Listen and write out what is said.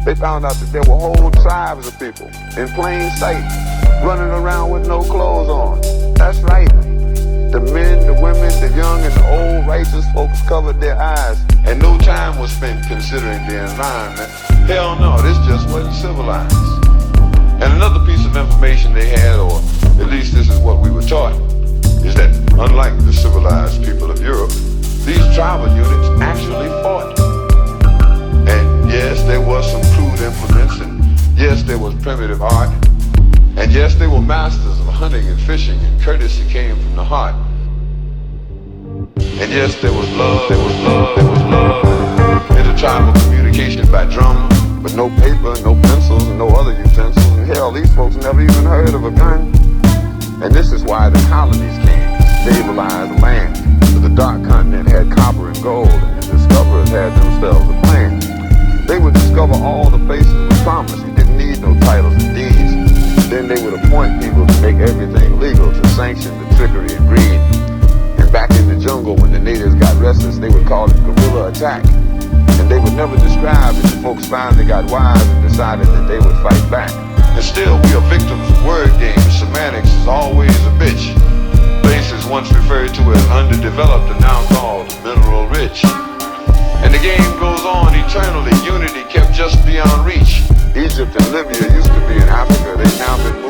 They found out that there were whole tribes of people in plain sight, running around with no clothes on. That's right. The men, the women, the young, and the old righteous folks covered their eyes, and no time was spent considering the environment. Hell no, this just wasn't civilized. And another piece of information they had, or at least this is what we were taught, is that unlike the civilized people of Europe, these tribal units actually fought. And yes, there was some crude implements, and yes, there was primitive art, and yes, they were masters of hunting and fishing, and courtesy came from the heart. And yes, there was love, there was love, there was love. Intertribal communication by drum, but no paper, no pencils, and no other utensils. And hell, these folks never even heard of a gun. And this is why the colonies came to stabilize the land. So the dark continent had copper and gold, and the discoverers had themselves a plan. They would discover all the places with promise. You didn't need no titles and deeds. Then they would appoint people to make everything legal, to sanction the trickery and greed. And back in the jungle, when the natives got restless, they would call it guerrilla attack. And they would never describe it. The folks finally got wise and decided that they would fight back. And still, we are victims of word games. Semantics is always a bitch. Places once referred to as underdeveloped are now called mineral rich. And the game goes on eternally. Unity kept just beyond reach. Egypt and Libya used to be in Africa. They've now been